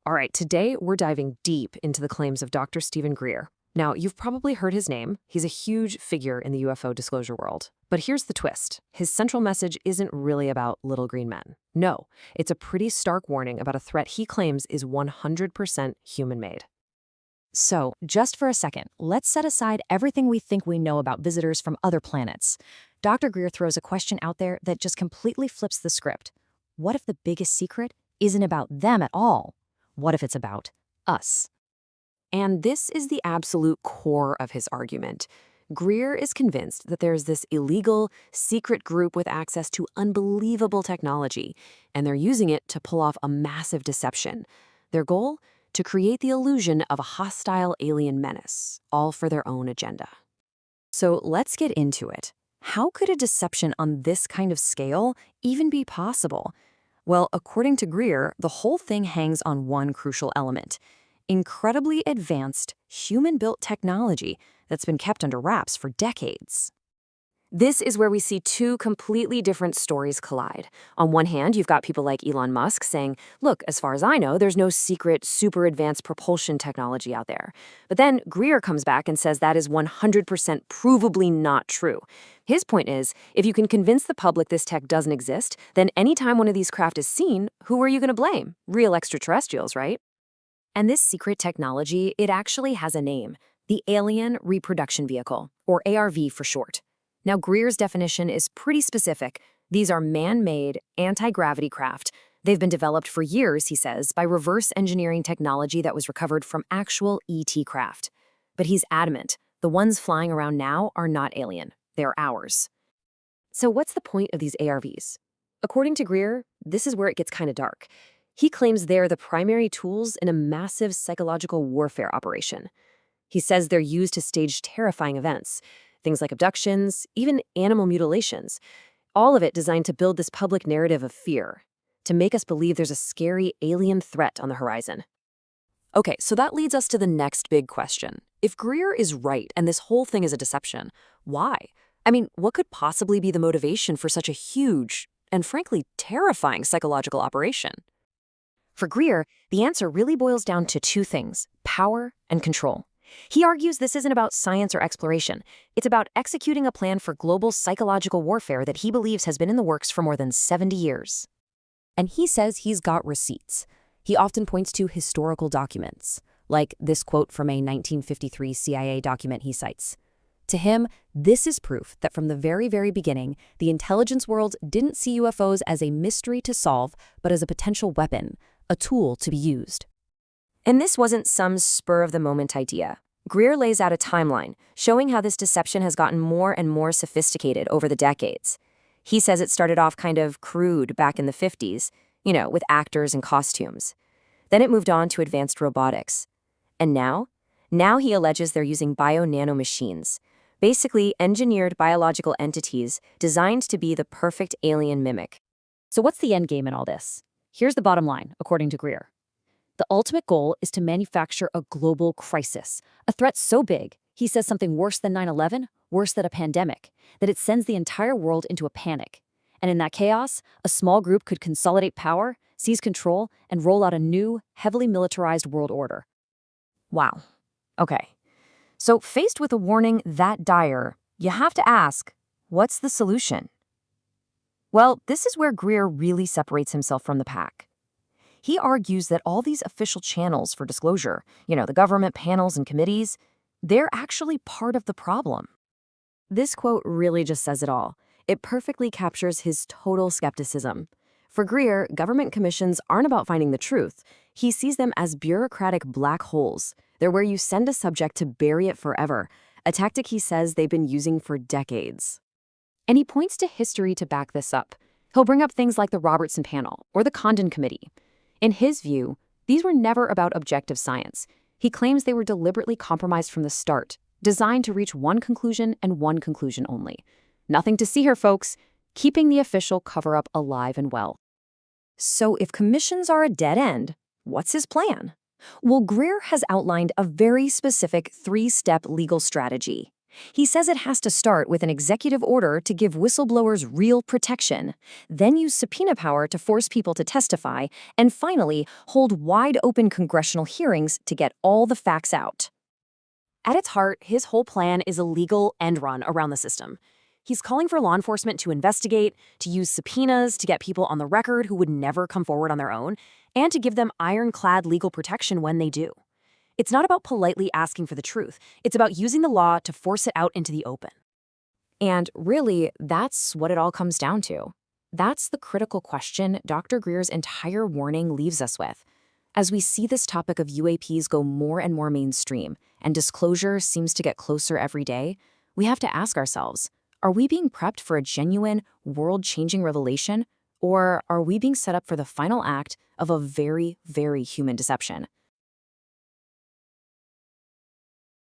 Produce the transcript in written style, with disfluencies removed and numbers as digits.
All right, today we're diving deep into the claims of Dr. Stephen Greer. Now, you've probably heard his name. He's a huge figure in the UFO disclosure world. But here's the twist. His central message isn't really about little green men. No, it's a pretty stark warning about a threat he claims is 100% human-made. So, just for a second, let's set aside everything we think we know about visitors from other planets. Dr. Greer throws a question out there that just completely flips the script. What if the biggest secret isn't about them at all? What if it's about us? And this is the absolute core of his argument. Greer is convinced that there's this illegal, secret group with access to unbelievable technology, and they're using it to pull off a massive deception. Their goal? To create the illusion of a hostile alien menace, all for their own agenda. So let's get into it. How could a deception on this kind of scale even be possible? Well, according to Greer, the whole thing hangs on one crucial element: incredibly advanced, human-built technology that's been kept under wraps for decades. This is where we see two completely different stories collide. On one hand, you've got people like Elon Musk saying, look, as far as I know, there's no secret, super advanced propulsion technology out there. But then Greer comes back and says that is 100% provably not true. His point is, if you can convince the public this tech doesn't exist, then anytime one of these craft is seen, who are you going to blame? Real extraterrestrials, right? And this secret technology, it actually has a name: the Alien Reproduction Vehicle, or ARV for short. Now, Greer's definition is pretty specific. These are man-made, anti-gravity craft. They've been developed for years, he says, by reverse engineering technology that was recovered from actual ET craft. But he's adamant, the ones flying around now are not alien. They're ours. So what's the point of these ARVs? According to Greer, this is where it gets kind of dark. He claims they're the primary tools in a massive psychological warfare operation. He says they're used to stage terrifying events, things like abductions, even animal mutilations, all of it designed to build this public narrative of fear, to make us believe there's a scary alien threat on the horizon. Okay, so that leads us to the next big question. If Greer is right and this whole thing is a deception, why? I mean, what could possibly be the motivation for such a huge and frankly terrifying psychological operation? For Greer, the answer really boils down to two things: power and control. He argues this isn't about science or exploration. It's about executing a plan for global psychological warfare that he believes has been in the works for more than 70 years. And he says he's got receipts. He often points to historical documents, like this quote from a 1953 CIA document he cites. To him, this is proof that from the very, very beginning, the intelligence world didn't see UFOs as a mystery to solve, but as a potential weapon, a tool to be used. And this wasn't some spur-of-the-moment idea. Greer lays out a timeline, showing how this deception has gotten more and more sophisticated over the decades. He says it started off kind of crude back in the 50s, with actors and costumes. Then it moved on to advanced robotics. And now he alleges they're using bio-nanomachines, basically engineered biological entities designed to be the perfect alien mimic. So what's the end game in all this? Here's the bottom line, according to Greer. The ultimate goal is to manufacture a global crisis, a threat so big, he says something worse than 9/11, worse than a pandemic, that it sends the entire world into a panic. And in that chaos, a small group could consolidate power, seize control, and roll out a new, heavily militarized world order. Wow. Okay. So faced with a warning that dire, you have to ask, what's the solution? Well, this is where Greer really separates himself from the pack. He argues that all these official channels for disclosure, the government panels and committees, they're actually part of the problem. This quote really just says it all. It perfectly captures his total skepticism. For Greer, government commissions aren't about finding the truth. He sees them as bureaucratic black holes. They're where you send a subject to bury it forever, a tactic he says they've been using for decades. And he points to history to back this up. He'll bring up things like the Robertson Panel or the Condon Committee. In his view, these were never about objective science. He claims they were deliberately compromised from the start, designed to reach one conclusion and one conclusion only. Nothing to see here, folks. Keeping the official cover-up alive and well. So if commissions are a dead end, what's his plan? Well, Greer has outlined a very specific three-step legal strategy. He says it has to start with an executive order to give whistleblowers real protection, then use subpoena power to force people to testify, and finally, hold wide-open congressional hearings to get all the facts out. At its heart, his whole plan is a legal end run around the system. He's calling for law enforcement to investigate, to use subpoenas to get people on the record who would never come forward on their own, and to give them ironclad legal protection when they do. It's not about politely asking for the truth. It's about using the law to force it out into the open. And really, that's what it all comes down to. That's the critical question Dr. Greer's entire warning leaves us with. As we see this topic of UAPs go more and more mainstream, and disclosure seems to get closer every day, we have to ask ourselves, are we being prepped for a genuine, world-changing revelation, or are we being set up for the final act of a very, very human deception?